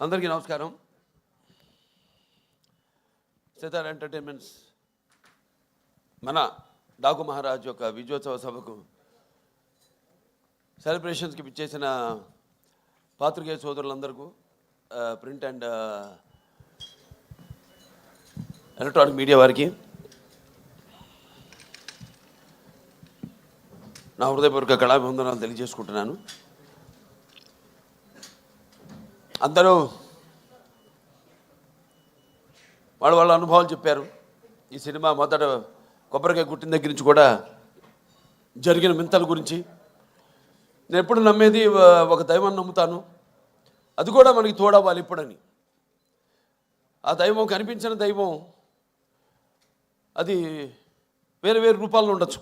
అందరికీ నమస్కారం. సితార్ ఎంటర్టైన్మెంట్స్ మన డాకు మహారాజ్ యొక్క విజయోత్సవ సభకు సెలబ్రేషన్స్కి పిచ్చేసిన పాత్రికేయ సోదరులందరికీ, ప్రింట్ అండ్ ఎలక్ట్రానిక్ మీడియా వారికి నా హృదయపూర్వక కళాభివందనాలు తెలియజేసుకుంటున్నాను. అందరూ వాళ్ళ అనుభవాలు చెప్పారు. ఈ సినిమా మొదట కొబ్బరికాయ గుట్టిన దగ్గర నుంచి కూడా జరిగిన వింతల గురించి. నేను ఎప్పుడు నమ్మేది ఒక దైవాన్ని నమ్ముతాను, అది కూడా మనకి తోడవ్వాలి ఇప్పుడని. ఆ దైవం కనిపించిన దైవం అది వేరే వేరే రూపాల్లో ఉండొచ్చు.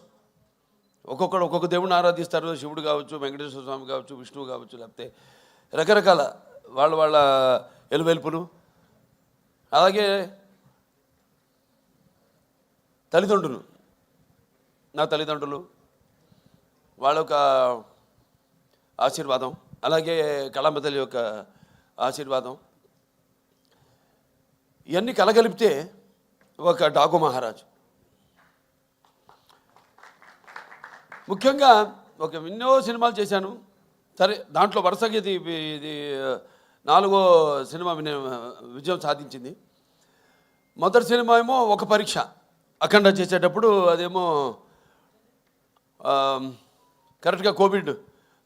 ఒక్కొక్కడు ఒక్కొక్క దేవుడిని ఆరాధిస్తారు. శివుడు కావచ్చు, వెంకటేశ్వర స్వామి కావచ్చు, విష్ణువు కావచ్చు, లేకపోతే రకరకాల వాళ్ళ ఎలువెలుపులు. అలాగే తల్లిదండ్రులు, నా తల్లిదండ్రులు వాళ్ళ యొక్క ఆశీర్వాదం, అలాగే కళాంబ తల్లి యొక్క ఆశీర్వాదం, ఇవన్నీ కలగలిపితే ఒక డాకు మహారాజ్. ముఖ్యంగా ఎన్నో సినిమాలు చేశాను. సరే, దాంట్లో వరుసగా ఇది 4వ సినిమా విజయం సాధించింది. మొదటి సినిమా ఏమో ఒక పరీక్ష అఖండ చేసేటప్పుడు, అదేమో కరెక్ట్గా కోవిడ్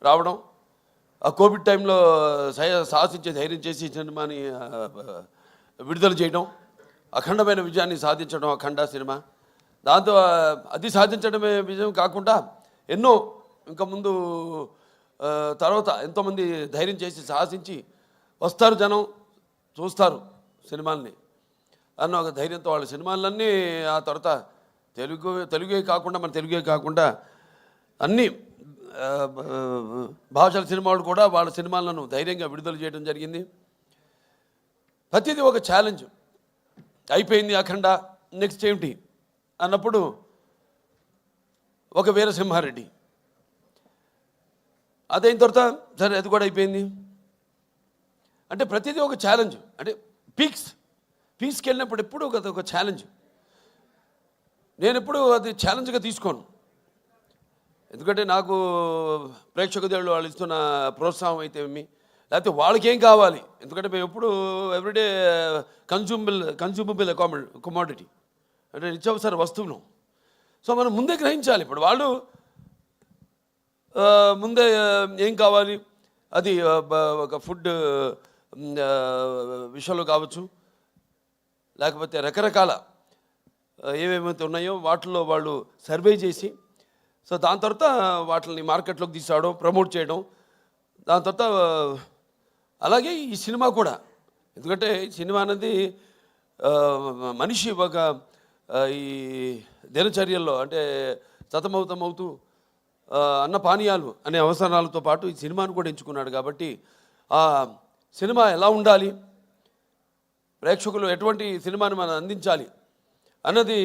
రావడం. ఆ కోవిడ్ టైంలో సాహసించే ధైర్యం చేసి సినిమాని విడుదల చేయడం, అఖండమైన విజయాన్ని సాధించడం అఖండ సినిమా. దాంతో అది సాధించడమే విజయం కాకుండా ఎన్నో ఇంకా ముందు తర్వాత ఎంతోమంది ధైర్యం చేసి సాహసించి వస్తారు, జనం చూస్తారు సినిమాల్ని అన్న ఒక ధైర్యంతో వాళ్ళ సినిమాలన్నీ ఆ తర్వాత తెలుగే కాకుండా అన్ని భాషల సినిమాలు కూడా వాళ్ళ సినిమాలను ధైర్యంగా విడుదల చేయడం జరిగింది. ప్రతిదీ ఒక ఛాలెంజ్. అయిపోయింది అఖండ, నెక్స్ట్ ఏమిటి అన్నప్పుడు ఒక వీరసింహారెడ్డి, అదైన తర్వాత సరే అది కూడా అయిపోయింది. అంటే ప్రతిదీ ఒక ఛాలెంజ్. అంటే పీక్స్కి వెళ్ళినప్పుడు ఎప్పుడు ఒక ఛాలెంజ్. నేను ఎప్పుడు అది ఛాలెంజ్గా తీసుకోను. ఎందుకంటే నాకు ప్రేక్షక దేవుళ్ళు వాళ్ళు ఇస్తున్న ప్రోత్సాహం అయితే లేకపోతే వాళ్ళకి ఏం కావాలి. ఎందుకంటే మేము ఎప్పుడు ఎవ్రీడే కన్జ్యూమబుల్ కమోడిటీ, అంటే నిత్యావసర వస్తువును. సో మనం ముందే గ్రహించాలి. ఇప్పుడు వాళ్ళు ముందే ఏం కావాలి, అది ఒక ఫుడ్ విషయంలో కావచ్చు, లేకపోతే రకరకాల ఏమేమైతే ఉన్నాయో వాటిల్లో వాళ్ళు సర్వే చేసి, సో దాని తర్వాత వాటిని మార్కెట్లోకి తీసుకురావడం, ప్రమోట్ చేయడం. దాని తర్వాత అలాగే ఈ సినిమా కూడా, ఎందుకంటే ఈ సినిమా అనేది మనిషి ఒక ఈ దినచర్యల్లో అంటే సతమవుతూ అన్న పానీయాలు అనే అవసరాలతో పాటు ఈ సినిమాను కూడా ఎంచుకున్నాడు. కాబట్టి ఆ సినిమా ఎలా ఉండాలి, ప్రేక్షకులు ఎటువంటి సినిమాని మనం అందించాలి అన్నది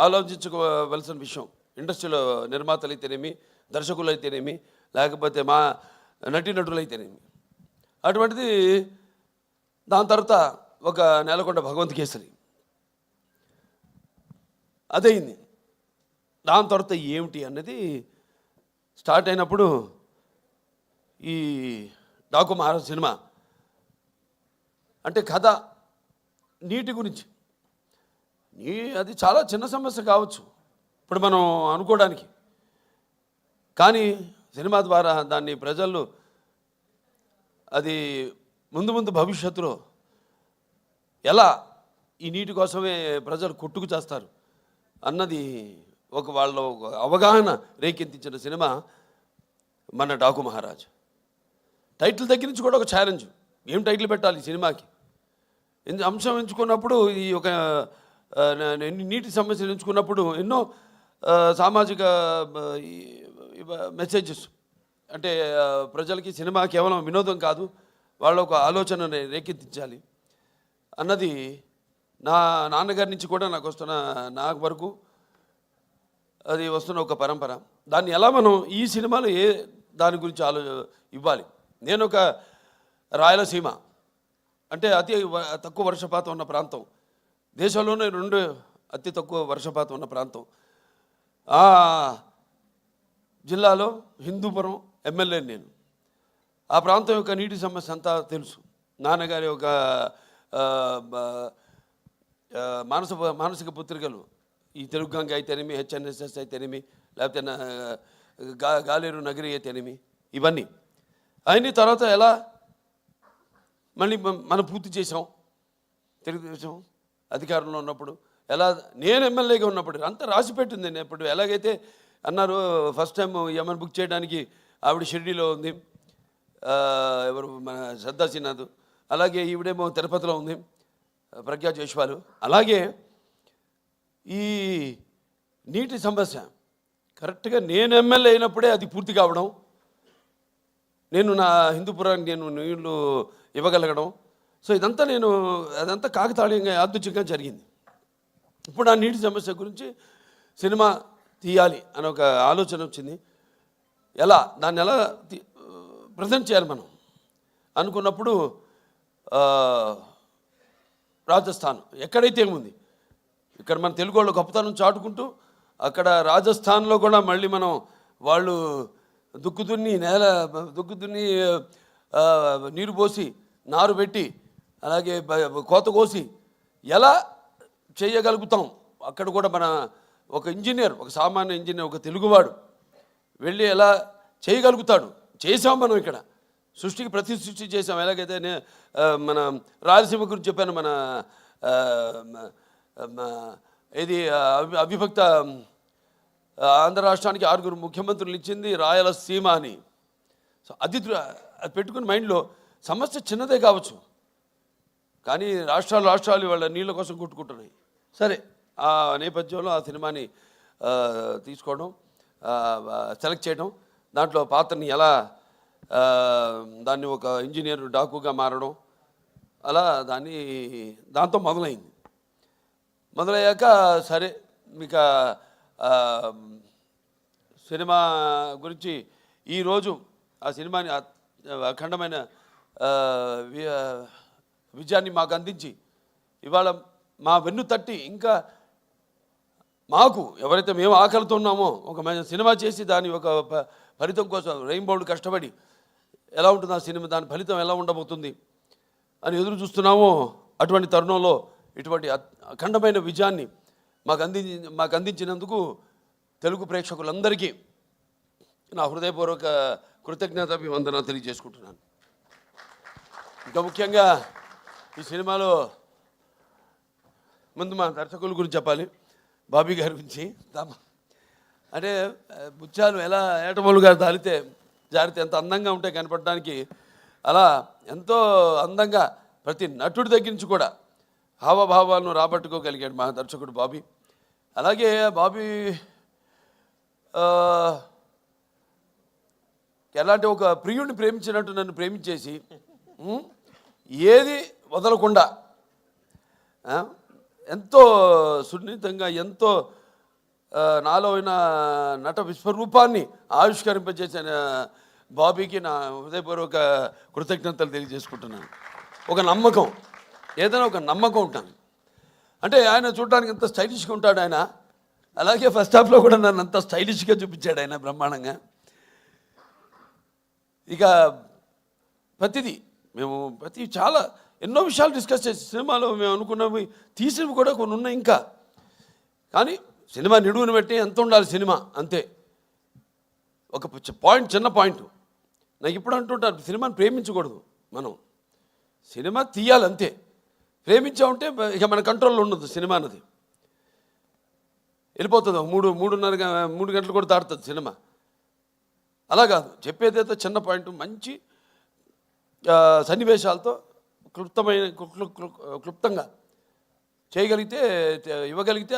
ఆలోచించుకోవలసిన విషయం. ఇండస్ట్రీలో నిర్మాతలు అయితేనేమి, దర్శకులు అయితేనేమి, లేకపోతే మా నటీనటులు అయితేనేమి. అటువంటిది దాని తర్వాత ఒక నేలకొండ భగవంత్ కేసరి అదయింది. దాని తర్వాత ఏమిటి అన్నది స్టార్ట్ అయినప్పుడు ఈ డాకు మహారాజ్ సినిమా అంటే కథ నీటి గురించి. అది చాలా చిన్న సమస్య కావచ్చు ఇప్పుడు మనం అనుకోవడానికి, కానీ సినిమా ద్వారా దాన్ని ప్రజలు అది ముందు భవిష్యత్తులో ఎలా ఈ నీటి కోసమే ప్రజలు కొట్టుకు చేస్తారు అన్నది వాళ్ళ అవగాహన రేకెత్తించిన సినిమా మన డాకు మహారాజ్. టైటిల్ దగ్గర నుంచి కూడా ఒక ఛాలెంజ్. ఏం టైటిల్ పెట్టాలి ఈ సినిమాకి అంశం ఎంచుకున్నప్పుడు, ఈ ఒక నీటి సమస్యలు ఎంచుకున్నప్పుడు ఎన్నో సామాజిక మెసేజెస్, అంటే ప్రజలకి సినిమా కేవలం వినోదం కాదు, వాళ్ళ ఒక ఆలోచన రేకెత్తించాలి అన్నది నా నాన్నగారి నుంచి కూడా నాకు వరకు అది వస్తున్న ఒక పరంపర. దాన్ని ఎలా మనం ఈ సినిమాలో దాని గురించి ఇవ్వాలి. నేను ఒక రాయలసీమ అంటే తక్కువ వర్షపాతం ఉన్న ప్రాంతం, దేశంలోనే 2 అతి తక్కువ వర్షపాతం ఉన్న ప్రాంతం. ఆ జిల్లాలో హిందూపురం ఎమ్మెల్యే నేను. ఆ ప్రాంతం యొక్క నీటి సమస్య అంతా తెలుసు. నాన్నగారి ఒక మానసిక పుత్రికలు, ఈ తెలుగు గంగ అయితేనేమి, హెచ్ఎన్ఎస్ఎస్ అయితేనేమి, లేకపోతే గాలేరు నగరి అయితేనేమి, ఇవన్నీ అయిన తర్వాత ఎలా మళ్ళీ మనం పూర్తి చేసాం. తెలుగుదేశం అధికారంలో ఉన్నప్పుడు ఎలా, నేను ఎమ్మెల్యేగా ఉన్నప్పుడు అంతా రాసిపెట్టింది. నేను ఇప్పుడు ఎలాగైతే అన్నారు ఫస్ట్ టైం ఏమైనా బుక్ చేయడానికి ఆవిడ షిరిడీలో ఉంది, ఎవరు మన శ్రద్ధా శ్రీనాథ్, అలాగే ఈవిడేమో తిరుపతిలో ఉంది ప్రజ్ఞా జైస్వాల్. అలాగే ఈ నీటి సమస్య కరెక్ట్గా నేను ఎమ్మెల్యే అయినప్పుడే అది పూర్తి కావడం, నేను నా హిందూపురానికి నేను నీళ్లు ఇవ్వగలగడం. సో ఇదంతా అదంతా కాకతాళీయంగా యాదృచ్ఛికంగా జరిగింది. ఇప్పుడు ఆ నీటి సమస్య గురించి సినిమా తీయాలి అని ఒక ఆలోచన వచ్చింది. దాన్ని ఎలా ప్రజెంట్ చేయాలి మనం అనుకున్నప్పుడు రాజస్థాన్ ఎక్కడైతే ఏముంది, ఇక్కడ మన తెలుగు వాళ్ళు గొప్పతనం చాటుకుంటూ అక్కడ రాజస్థాన్లో కూడా మళ్ళీ మనం వాళ్ళు దుక్కు దున్ని నీరు పోసి నారు పెట్టి అలాగే కోత కోసి ఎలా చేయగలుగుతాం, అక్కడ కూడా మన ఒక ఇంజనీర్, ఒక సామాన్య ఇంజనీర్, ఒక తెలుగువాడు వెళ్ళి ఎలా చేయగలుగుతాడు. చేసాం మనం ఇక్కడ సృష్టికి సృష్టి చేసాం. ఎలాగైతే మన రాయలసీమ గురించి చెప్పాను, మన ఇది అవిభక్త ఆంధ్ర రాష్ట్రానికి 6 ముఖ్యమంత్రులు ఇచ్చింది రాయలసీమ అని. సో అది పెట్టుకుని మైండ్లో సమస్య చిన్నదే కావచ్చు, కానీ రాష్ట్రాలు వాళ్ళ నీళ్ళ కోసం కొట్టుకుంటున్నాయి. సరే, ఆ నేపథ్యంలో ఆ సినిమాని తీసుకోవడం, సెలెక్ట్ చేయడం, దాంట్లో పాత్రని ఎలా దాన్ని ఒక ఇంజనీర్ డాకుగా మారడం, అలా దాంతో మొదలయ్యాక సరే మీకు సినిమా గురించి ఈరోజు ఆ సినిమాని అఖండమైన విజయాన్ని మాకు అందించి ఇవాళ మా వెన్ను తట్టి ఇంకా మాకు ఎవరైతే మేము ఆకలితో ఉన్నామో ఒక సినిమా చేసి దాని ఒక ఫలితం కోసం రెయిన్బోర్డ్ కష్టపడి ఎలా ఉంటుంది ఆ సినిమా, దాని ఫలితం ఎలా ఉండబోతుంది అని ఎదురు చూస్తున్నామో, అటువంటి తరుణంలో ఇటువంటి అఖండమైన విజయాన్ని మాకు అందించినందుకు తెలుగు ప్రేక్షకులందరికీ నా హృదయపూర్వక కృతజ్ఞతాభివందనాలు తెలియజేసుకుంటున్నాను. ఇంకా ముఖ్యంగా ఈ సినిమాలో ముందు మా దర్శకుల గురించి చెప్పాలి. బాబీ గారి గురించి అంటే ముత్యాలు ఎలా ఏటమూలుగా జారితే ఎంత అందంగా ఉంటాయి కనపడడానికి, అలా ఎంతో అందంగా ప్రతి నటుడి దగ్గర నుంచి కూడా హావభావాలను రాబట్టుకోగలిగాడు మా దర్శకుడు బాబీ. అలాగే బాబీ ఎలాంటి ఒక ప్రియుడిని ప్రేమించినట్టు నన్ను ప్రేమించేసి ఏది వదలకుండా ఎంతో సున్నితంగా ఎంతో నాలో ఉన్న నట విశ్వరూపాన్ని ఆవిష్కరింపజేసిన బాబీకి నా హృదయపూర్వక కృతజ్ఞతలు తెలియజేసుకుంటున్నాను. ఒక నమ్మకం, ఏదైనా ఒక నమ్మకం ఉంటాను. అంటే ఆయన చూడడానికి ఎంత స్టైలిష్గా ఉంటాడు ఆయన, అలాగే ఫస్ట్ హాఫ్లో కూడా నన్ను అంత స్టైలిష్గా చూపించాడు ఆయన బ్రహ్మాండంగా. ఇక ప్రతి చాలా ఎన్నో విషయాలు డిస్కస్ చేసి సినిమాలో మేము అనుకున్నవి తీసినవి కూడా కొన్ని ఉన్నాయి ఇంకా. కానీ సినిమా నిడువుని బట్టి ఎంత ఉండాలి సినిమా, అంతే. ఒక చిన్న పాయింట్ నాకు ఇప్పుడు అంటుంటారు, సినిమాని ప్రేమించకూడదు మనం, సినిమా తీయాలి అంతే. ప్రేమించామంటే ఇక మన కంట్రోల్లో ఉండదు సినిమా అన్నది, వెళ్ళిపోతుంది. 3 గంటలు కూడా దాటుతుంది సినిమా. అలా కాదు, చెప్పేదైతే చిన్న పాయింట్ మంచి సన్నివేశాలతో క్లుప్తంగా చేయగలిగితే ఇవ్వగలిగితే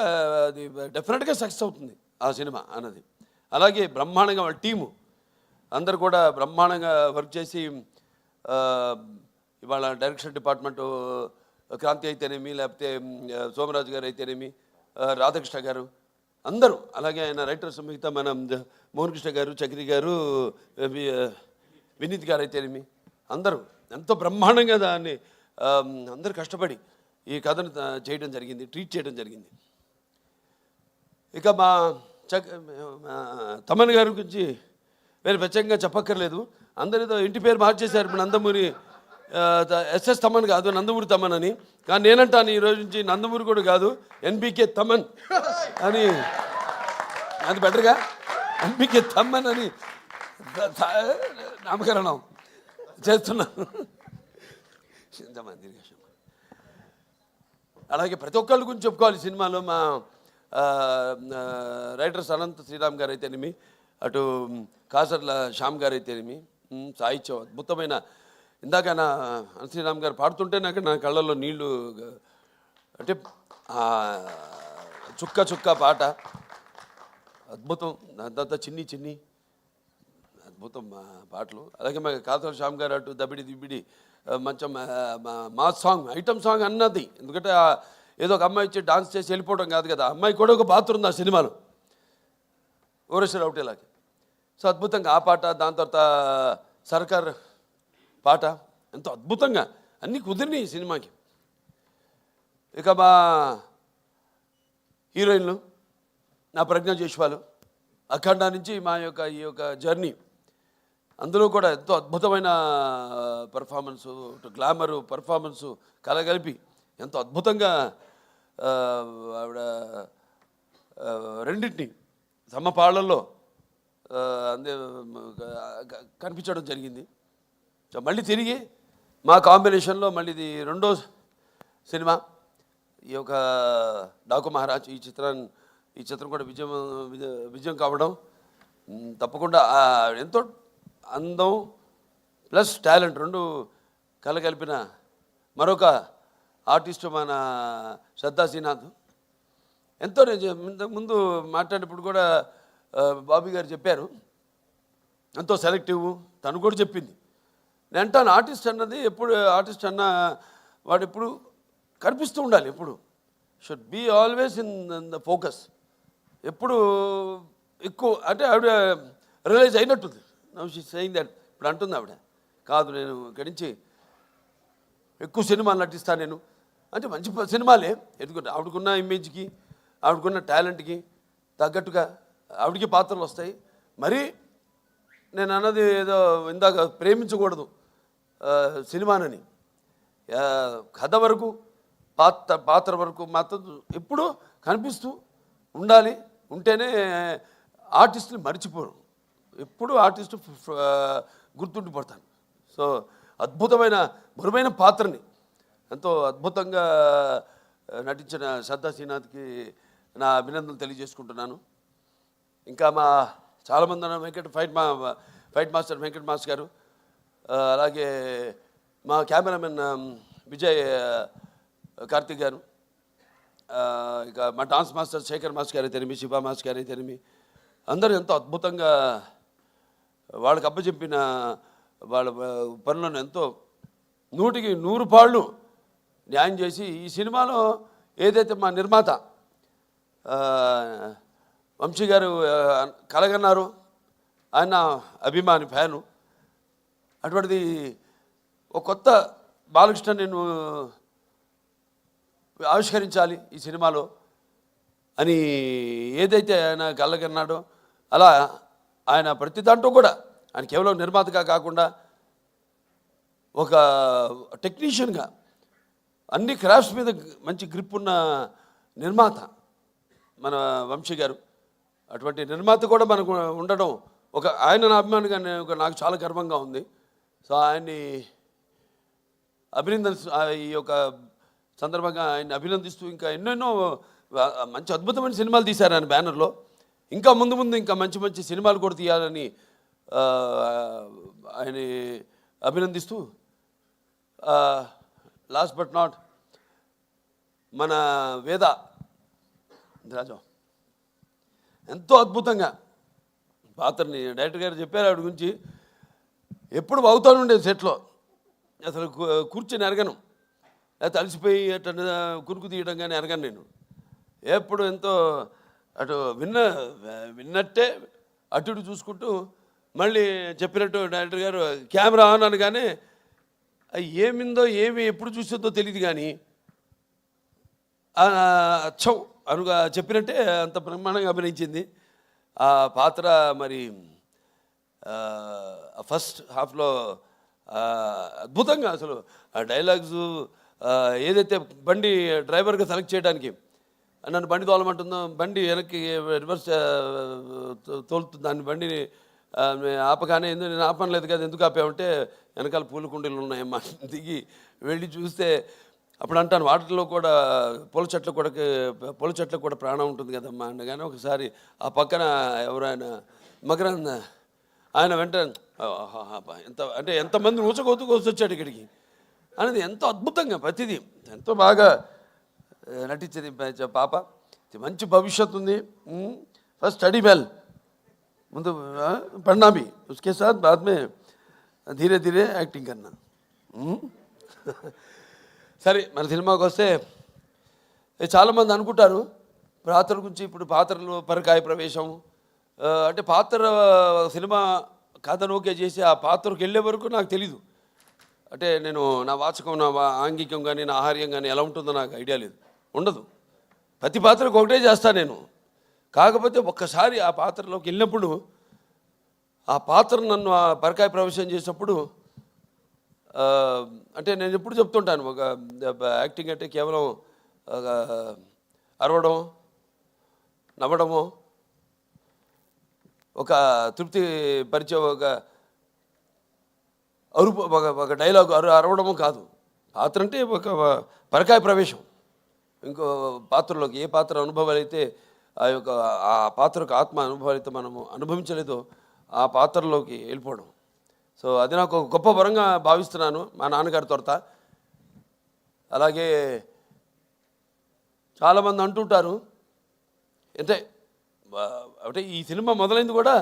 అది డెఫినెట్గా సక్సెస్ అవుతుంది ఆ సినిమా అన్నది. అలాగే బ్రహ్మాండంగా వాళ్ళ టీము అందరు కూడా బ్రహ్మాండంగా వర్క్ చేసి ఇవాళ డైరెక్షన్ డిపార్ట్మెంటు క్రాంతి అయితేనేమి, లేకపోతే సోమరాజు గారు అయితేనేమి, రాధాకృష్ణ గారు అందరూ, అలాగే ఆయన రైటర్స్ మిగతా మన మోహన్ కృష్ణ గారు, చక్రి గారు, వినీత్ గారు అయితేనేమి అందరూ ఎంతో బ్రహ్మాండంగా దాన్ని అందరూ కష్టపడి ఈ కథను చేయడం జరిగింది, ట్రీట్ చేయడం జరిగింది. ఇక మా తమన్ గారి గురించి వేరే ప్రత్యేకంగా చెప్పక్కర్లేదు. అందరితో ఇంటి పేరు మార్చేశారు. ఇప్పుడు నందమూరి ఎస్ఎస్ తమన్ కాదు, నందమూరి తమన్ అని. కానీ నేనంటాను ఈ రోజు నుంచి నందమూరి కూడా కాదు, ఎన్బికే తమన్ అని. అది బెటర్గా ఎన్బికే తమన్ అని నామకరణం చేస్తున్నాను. అలాగే ప్రతి ఒక్కళ్ళ గురించి చెప్పుకోవాలి సినిమాలో. మా రైటర్స్ అనంత శ్రీరామ్ గారు అయితేనేమి, అటు కాసర్ల శ్యామ్ గారు అయితేనేమి, సాహిత్యం అద్భుతమైన. ఇందాక అనంత శ్రీరామ్ గారు పాడుతుంటే నా కళ్ళల్లో నీళ్లు, అంటే చుక్క చుక్క పాట అద్భుతం. దాంతో చిన్ని చిన్ని అద్భుతం పాటలు. అలాగే మా కాసర్ల శ్యామ్ గారు అటు దబిడి దిబిడి మంచి మాస్ సాంగ్, ఐటమ్ సాంగ్ అన్నది. ఎందుకంటే ఏదో ఒక అమ్మాయి వచ్చి డాన్స్ చేసి వెళ్ళిపోవడం కాదు కదా, అమ్మాయి కూడా ఒక పాత్ర ఉంది ఆ సినిమాలో, ఓరేశ్వర ఒకటేలాగా. సో అద్భుతంగా ఆ పాట, దాని తర్వాత సర్కార్ పాట ఎంతో అద్భుతంగా అన్నీ కుదిరినాయి ఈ సినిమాకి. ఇక మా హీరోయిన్లు నా ప్రజ్ఞ జైస్వాల్, అఖండ నుంచి ఈ యొక్క జర్నీ, అందులో కూడా ఎంతో అద్భుతమైన పర్ఫార్మెన్సు, గ్లామరు పర్ఫార్మెన్సు కలగలిపి ఎంతో అద్భుతంగా ఆవిడ రెండింటిని సమపాళ్లలో అందే కనిపించడం జరిగింది. సో మళ్ళీ తిరిగి మా కాంబినేషన్లో మళ్ళీ ఇది రెండో సినిమా, ఈ యొక్క డాకు మహారాజ్. ఈ చిత్రం కూడా విజయం కావడం తప్పకుండా ఎంతో అందం ప్లస్ టాలెంట్ రెండు కలగలిపిన మరొక ఆర్టిస్టు మన శ్రద్ధా శ్రీనాథ్. ఎంతో నేను ముందు మాట్లాడినప్పుడు కూడా బాబీ గారు చెప్పారు, ఎంతో సెలెక్టివ్. తను కూడా చెప్పింది. నేను అంటాను, ఆర్టిస్ట్ అన్నది ఎప్పుడు, ఆర్టిస్ట్ అన్న వాడు ఎప్పుడు కనిపిస్తూ ఉండాలి, ఎప్పుడు should be always in the focus. ఎప్పుడు ఎక్కువ అంటే ఆవిడ రియలైజ్ అయినట్టుంది. Now she saying that. ఇప్పుడు అంటుంది ఆవిడ, కాదు నేను ఇక్కడి నుంచి ఎక్కువ సినిమాలు నటిస్తాను నేను అంటే. మంచి సినిమాలే, ఎందుకంటే ఆవిడకున్న ఇమేజ్కి, ఆవిడకున్న టాలెంట్కి తగ్గట్టుగా ఆవిడకి పాత్రలు వస్తాయి. మరి నేను అన్నది ఏదో ఇందాక ప్రేమించకూడదు సినిమానని, కథ వరకు పాత్ర వరకు మాత్రం ఎప్పుడూ కనిపిస్తూ ఉండాలి. ఉంటేనే ఆర్టిస్టుని మర్చిపోరు, ఎప్పుడు ఆర్టిస్టు గుర్తుండిపోతాను. సో అద్భుతమైన బరువైన పాత్రని ఎంతో అద్భుతంగా నటించిన శ్రద్ధా శ్రీనాథ్కి నా అభినందనలు తెలియజేసుకుంటున్నాను. ఇంకా మా చాలామంది ఫైట్ మాస్టర్ వెంకట్ మాస్టర్ గారు, అలాగే మా కెమెరామెన్ విజయ్ కార్తిక్ గారు, ఇక మా డాన్స్ మాస్టర్ శేఖర్ మాస్టర్ గారు అయితేనేమి, శివ మాస్టర్ గారు అయితేనేమి, అందరూ ఎంతో అద్భుతంగా వాళ్ళకి అప్పచెప్పిన వాళ్ళ పనులను ఎంతో 100కి 100 పాళ్ళు న్యాయం చేసి ఈ సినిమాలో ఏదైతే మా నిర్మాత వంశీ గారు కలగన్నారు, ఆయన అభిమాని ఫ్యాను. అటువంటిది ఒక కొత్త బాలకృష్ణ నేను ఆవిష్కరించాలి ఈ సినిమాలో అని ఏదైతే ఆయన కలగన్నాడో, అలా ఆయన ప్రతి దాంట్లో కూడా ఆయన కేవలం నిర్మాతగా కాకుండా ఒక టెక్నీషియన్గా అన్ని క్రాఫ్ట్స్ మీద మంచి గ్రిప్ ఉన్న నిర్మాత మన వంశీ గారు. అటువంటి నిర్మాత కూడా మనకు ఉండడం ఒక ఆయన నా అభిమానిగా నాకు చాలా గర్వంగా ఉంది. సో ఆయన్ని ఈ యొక్క సందర్భంగా ఆయన్ని అభినందిస్తూ ఇంకా ఎన్నెన్నో మంచి అద్భుతమైన సినిమాలు తీశారు ఆయన బ్యానర్లో. ఇంకా ముందు ఇంకా మంచి మంచి సినిమాలు కూడా తీయాలని ఆయన అభినందిస్తూ, లాస్ట్ బట్ నాట్ మన వేద రాజా ఎంతో అద్భుతంగా పాత్రని డైరెక్టర్ గారు చెప్పారు. ఆవిడ గురించి ఎప్పుడు అవుతాను ఉండేది సెట్లో, అసలు కూర్చొని ఎరగను, లేకపోతే అలసిపోయి అట్లా కురుకు తీయడం కానీ ఎరగను నేను. ఎప్పుడు ఎంతో అటు విన్నట్టే అటు ఇటు చూసుకుంటూ, మళ్ళీ చెప్పినట్టు డైరెక్టర్ గారు కెమెరా ఆన్ అనగానే అది ఏమిందో ఏమి ఎప్పుడు చూసిందో తెలియదు కానీ అచ్చం అనుగా చెప్పినట్టే అంత బ్రహ్మాండంగా అభినయించింది ఆ పాత్ర. మరి ఫస్ట్ హాఫ్లో అద్భుతంగా అసలు ఆ డైలాగ్స్ ఏదైతే బండి డ్రైవర్గా సెలెక్ట్ చేయడానికి నన్ను బండి తోలమంటుందో బండి వెనక్కి రివర్స్ తోలుతుంది దాన్ని బండిని ఆపగానే ఎందుకు నేను ఆపనలేదు కదా ఎందుకు ఆపామంటే వెనకాల పూల కుండీలు ఉన్నాయమ్మా దిగి వెళ్ళి చూస్తే అప్పుడు అంటాను వాటిలో కూడా పూల చెట్లకు కూడా ప్రాణం ఉంటుంది కదమ్మా అనగానే ఒకసారి ఆ పక్కన ఎవరైనా మకరంద ఆయన వెంటనే ఎంత అంటే ఎంతమంది వచ్చాడు ఇక్కడికి అనేది ఎంతో అద్భుతంగా ప్రతిదీ ఎంతో బాగా నటించేది పాప. మంచి భవిష్యత్తు ఉంది. ఫస్ట్ స్టడీ వెల్, ముందు पढ़ना भी, उसके साथ बाद में धीरे धीरे యాక్టింగ్ కన్నా. సరే మన సినిమాకి వస్తే చాలామంది అనుకుంటారు పాత్ర గురించి. ఇప్పుడు పాత్రలు పరకాయ ప్రవేశం అంటే పాత్ర సినిమా కథను ఓకే చేసి ఆ పాత్రకు వెళ్ళే వరకు నాకు తెలీదు. అంటే నేను నా వాచకం నా ఆంగికం కానీ నా ఆహార్యం కానీ ఎలా ఉంటుందో నాకు ఐడియా లేదు, ఉండదు. ప్రతి పాత్రకు ఒకటే చేస్తాను నేను. కాకపోతే ఒక్కసారి ఆ పాత్రలోకి వెళ్ళినప్పుడు ఆ పాత్ర నన్ను ఆ పరకాయ ప్రవేశం చేసినప్పుడు అంటే నేను ఎప్పుడు చెప్తుంటాను ఒక యాక్టింగ్ అంటే కేవలం అరవడం నవ్వడము ఒక తృప్తి పరిచే ఒక అరుపు ఒక డైలాగ్ అరవడము కాదు. పాత్ర అంటే ఒక పరకాయ ప్రవేశం ఇంకో పాత్రలోకి. ఏ పాత్ర అనుభవాలు అయితే ఆ యొక్క ఆ పాత్రకు ఆత్మ అనుభవాలు అయితే మనము అనుభవించలేదో ఆ పాత్రలోకి వెళ్ళిపోవడం. సో అది నాకు ఒక గొప్ప వరంగా భావిస్తున్నాను మా నాన్నగారి తొరత. అలాగే చాలామంది అంటుంటారు అంటే అంటే ఈ సినిమా మొదలైంది కూడా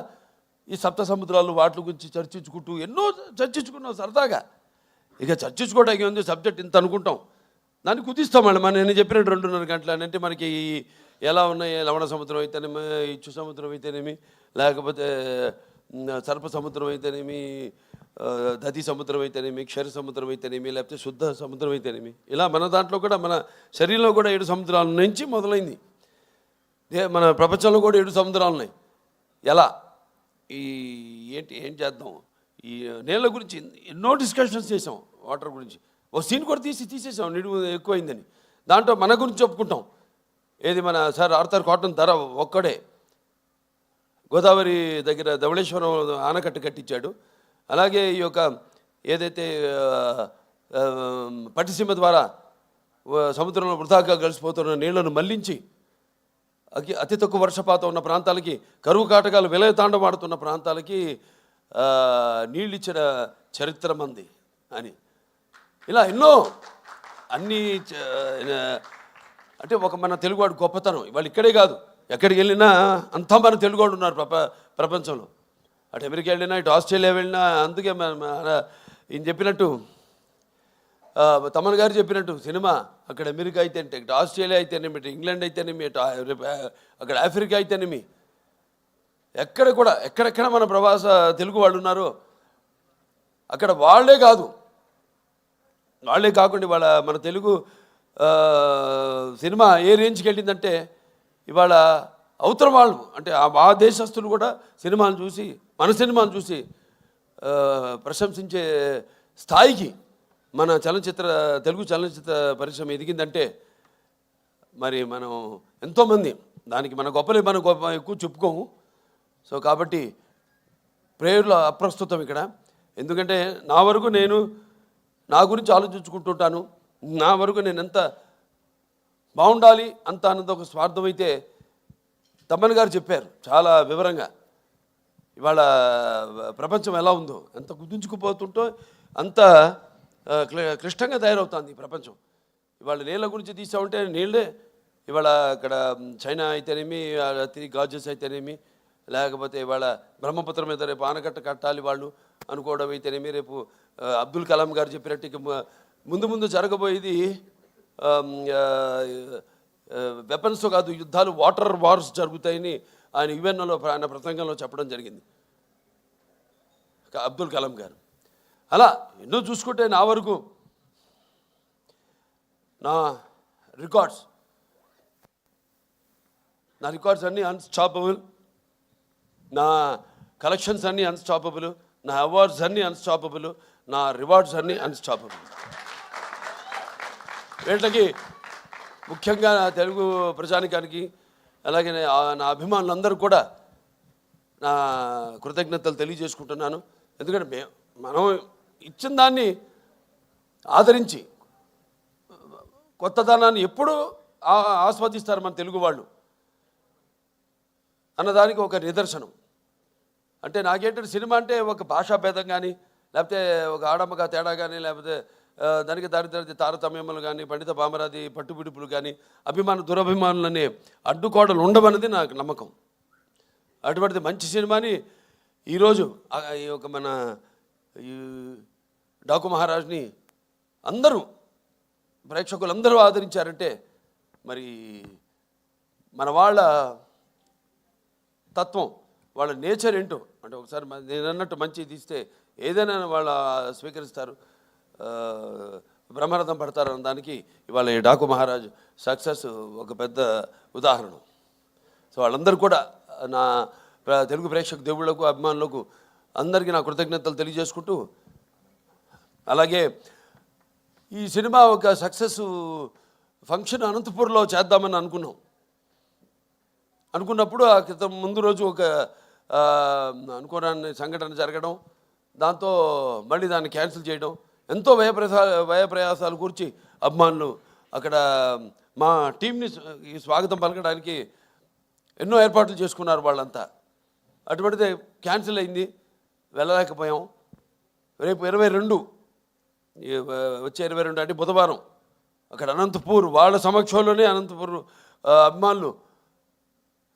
ఈ సప్త సముద్రాలు వాటి గురించి చర్చించుకుంటూ ఎన్నో చర్చించుకున్నాం సరదాగా. ఇక చర్చించుకోవడానికి ఉంది సబ్జెక్ట్ ఇంత అనుకుంటాం, దాన్ని కుదిస్తాం మళ్ళీ. నేను చెప్పినట్టు 2.5 గంటలు అంటే మనకి ఎలా ఉన్నాయి లవణ సముద్రం అయితేనేమి, ఇచ్చు సముద్రం అయితేనేమి, లేకపోతే సర్ప సముద్రం అయితేనేమి, దధి సముద్రం అయితేనేమి, క్షర సముద్రం అయితేనేమి, లేకపోతే శుద్ధ సముద్రం అయితేనేమి, ఇలా మన దాంట్లో కూడా మన శరీరంలో కూడా 7 సముద్రాల నుంచి మొదలైంది. మన ప్రపంచంలో కూడా 7 సముద్రాలు ఉన్నాయి. ఎలా ఏం చేద్దాం ఈ నీళ్ళ గురించి ఎన్నో డిస్కషన్స్ చేసాం. వాటర్ గురించి ఒక సీన్ కూడా తీసేసాం నిడువు ఎక్కువైందని. దాంట్లో మన గురించి చెప్పుకుంటాం. ఏది మన సార్ ఆర్థర్ కాటన్ ధర ఒక్కడే గోదావరి దగ్గర ధవళేశ్వరం ఆనకట్ట కట్టించాడు. అలాగే ఈ యొక్క ఏదైతే పట్టిసీమ ద్వారా సముద్రంలో వృధాగా కలిసిపోతున్న నీళ్లను మళ్లించి అతి తక్కువ వర్షపాతం ఉన్న ప్రాంతాలకి, కరువు కాటకాలు విలయతాండవాడుతున్న ప్రాంతాలకి నీళ్ళు ఇచ్చిన చరిత్ర మంది అని ఇలా ఎన్నో అన్నీ అంటే ఒక మన తెలుగువాడు గొప్పతనం. ఇవాళ ఇక్కడే కాదు ఎక్కడికి వెళ్ళినా అంతా మన తెలుగువాడు ఉన్నారు ప్రపంచంలో. అటు అమెరికా వెళ్ళినా ఇటు ఆస్ట్రేలియా వెళ్ళినా. అందుకే ఈయన చెప్పినట్టు తమన్ గారు చెప్పినట్టు సినిమా అక్కడ అమెరికా అయితేనే, ఇటు ఆస్ట్రేలియా అయితేనేమి, ఇటు ఇంగ్లాండ్ అయితేనేమి, ఇటు అక్కడ ఆఫ్రికా అయితేనేమి, ఎక్కడ కూడా ఎక్కడెక్కడ మన ప్రవాస తెలుగు వాళ్ళు ఉన్నారో అక్కడ వాళ్ళే కాకుండా ఇవాళ మన తెలుగు సినిమా ఏ రేంజ్కి వెళ్ళిందంటే ఇవాళ అవతల వాళ్ళు అంటే ఆ దేశస్తులు కూడా సినిమాను చూసి మన సినిమాను చూసి ప్రశంసించే స్థాయికి మన తెలుగు చలనచిత్ర పరిశ్రమ ఎదిగిందంటే మరి మనం ఎంతోమంది దానికి మన గొప్ప ఎక్కువ చెప్పుకోము. సో కాబట్టి ప్రేయర్లో అప్రస్తుతం ఇక్కడ. ఎందుకంటే నా వరకు నేను నా గురించి ఆలోచించుకుంటుంటాను. నా వరకు నేను ఎంత బాగుండాలి అంత అన్నది ఒక స్వార్థం అయితే తమ్మన్ గారు చెప్పారు చాలా వివరంగా. ఇవాళ ప్రపంచం ఎలా ఉందో, ఎంత గుర్తుంచుకుపోతుంటో అంత క్లిష్టంగా తయారవుతుంది ఈ ప్రపంచం. ఇవాళ నీళ్ళ గురించి తీసామంటే నీళ్ళే ఇవాళ అక్కడ చైనా అయితేనేమి, గాజెస్ అయితేనేమి, లేకపోతే ఇవాళ బ్రహ్మపుత్రం మీద రేపు ఆనకట్ట కట్టాలి వాళ్ళు అనుకోవడం అయితేనేమి, రేపు అబ్దుల్ కలాం గారు చెప్పినట్టు ముందు జరగబోయేది వెపన్స్తో కాదు యుద్ధాలు, వాటర్ వార్స్ జరుగుతాయని ఆయన యుఎన్ఓలో ఆయన ప్రసంగంలో చెప్పడం జరిగింది అబ్దుల్ కలాం గారు. అలా ఎన్నో చూసుకుంటే నా వరకు నా రికార్డ్స్ అన్నీ అన్స్టాపబుల్, నా కలెక్షన్స్ అన్నీ అన్స్టాపబుల్, నా అవార్డ్స్ అన్నీ అన్స్టాపబుల్, నా రివార్డ్స్ అన్నీ అన్స్టాపబుల్. వీటికి ముఖ్యంగా నా తెలుగు ప్రజానికానికి అలాగే నా అభిమానులందరూ కూడా నా కృతజ్ఞతలు తెలియజేసుకుంటున్నాను. ఎందుకంటే మనం ఇచ్చిన దాన్ని ఆదరించి కొత్తదనాన్ని ఎప్పుడూ ఆస్వాదిస్తారు మన తెలుగు వాళ్ళు అన్నదానికి ఒక నిదర్శనం. అంటే నాకేంటంటే సినిమా అంటే ఒక భాషా భేదం కానీ, లేకపోతే ఒక ఆడమ్మగా తేడా కానీ, లేకపోతే దానికి దారి తారతమ్యములు కానీ, పండిత పామరాది పట్టుబిడుపులు కానీ, దురభిమానులనే అడ్డుకోవడలు ఉండవన్నది నాకు నమ్మకం. అటువంటిది మంచి సినిమాని ఈరోజు ఈ ఒక మన ఈ డాకు మహారాజ్ని అందరూ ప్రేక్షకులందరూ ఆదరించారంటే మరి మన వాళ్ళ తత్వం, వాళ్ళ నేచర్ ఏంటో అంటే ఒకసారి నేను అన్నట్టు మంచి తీస్తే ఏదైనా వాళ్ళ స్వీకరిస్తారు, బ్రహ్మరథం పడతారు అన్న దానికి ఇవాళ ఈ డాకు మహారాజ్ సక్సెస్ ఒక పెద్ద ఉదాహరణ. సో వాళ్ళందరూ కూడా నా తెలుగు ప్రేక్షక దేవుళ్లకు అభిమానులకు అందరికీ నా కృతజ్ఞతలు తెలియజేసుకుంటూ, అలాగే ఈ సినిమా ఒక సక్సెస్ ఫంక్షన్ అనంతపూర్లో చేద్దామని అనుకున్నప్పుడు ఆ క్రితం ముందు రోజు ఒక అనుకోని సంఘటన జరగడం, దాంతో మళ్ళీ దాన్ని క్యాన్సిల్ చేయడం, ఎంతో వ్యయప్రయాసాలు కూర్చి అభిమానులు అక్కడ మా టీంని స్వాగతం పలకడానికి ఎన్నో ఏర్పాట్లు చేసుకున్నారు వాళ్ళంతా. అటువంటిది క్యాన్సిల్ అయింది, వెళ్ళలేకపోయాం. రేపు 22 వచ్చే 22 అంటే బుధవారం అక్కడ అనంతపూర్ వాళ్ళ సమక్షంలోనే అనంతపూర్ అభిమానులు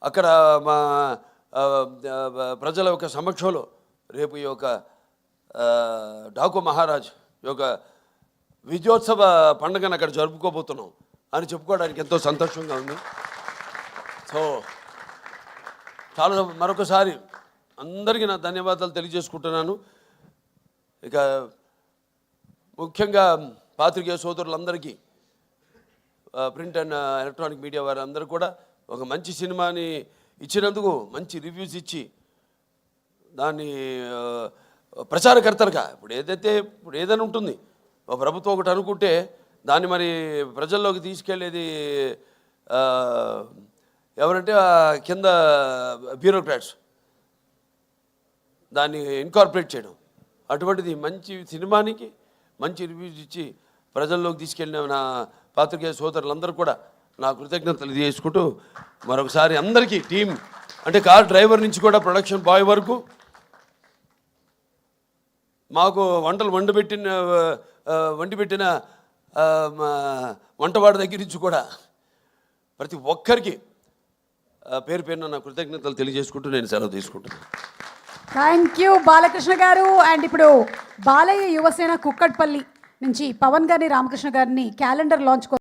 అక్కడ మా ప్రజల యొక్క సమక్షంలో రేపు ఈ యొక్క డాకు మహారాజ్ యొక్క విజయోత్సవ పండుగను అక్కడ జరుపుకోబోతున్నాం అని చెప్పుకోవడానికి ఎంతో సంతోషంగా ఉంది. సో చాలా మరొకసారి అందరికీ నా ధన్యవాదాలు తెలియజేసుకుంటున్నాను. ఇక ముఖ్యంగా పాత్రికేయ సోదరులందరికీ, ప్రింట్ అండ్ ఎలక్ట్రానిక్ మీడియా వారందరూ కూడా ఒక మంచి సినిమాని ఇచ్చినందుకు మంచి రివ్యూస్ ఇచ్చి దాన్ని ప్రచారకర్తలుగా ఇప్పుడు ఏదైనా ఉంటుంది, ఒక ప్రభుత్వం ఒకటి అనుకుంటే దాన్ని మరి ప్రజల్లోకి తీసుకెళ్ళేది ఎవరంటే కింద బ్యూరోక్రాట్స్, దాన్ని ఇన్కార్పొరేట్ చేయడం. అటువంటిది మంచి సినిమానికి మంచి రివ్యూస్ ఇచ్చి ప్రజల్లోకి తీసుకెళ్ళిన నా పాత్రికేయ సోదరులందరూ కూడా నా కృతజ్ఞతలు చేసుకుంటూ మరొకసారి అందరికీ టీం అంటే కార్ డ్రైవర్ నుంచి కూడా ప్రొడక్షన్ బాయ్ వరకు మాకు వంటలు వండి పెట్టిన వంటవాడి దగ్గర నుంచి కూడా ప్రతి ఒక్కరికి పేరు పేరున నా కృతజ్ఞతలు తెలియజేసుకుంటూ నేను సెలవు తీసుకుంటున్నాను. థ్యాంక్ యూ బాలకృష్ణ గారు. అండ్ ఇప్పుడు బాలయ్య యువసేన కుక్కట్పల్లి నుంచి పవన్ గారిని రామకృష్ణ గారిని క్యాలెండర్ లాంచ్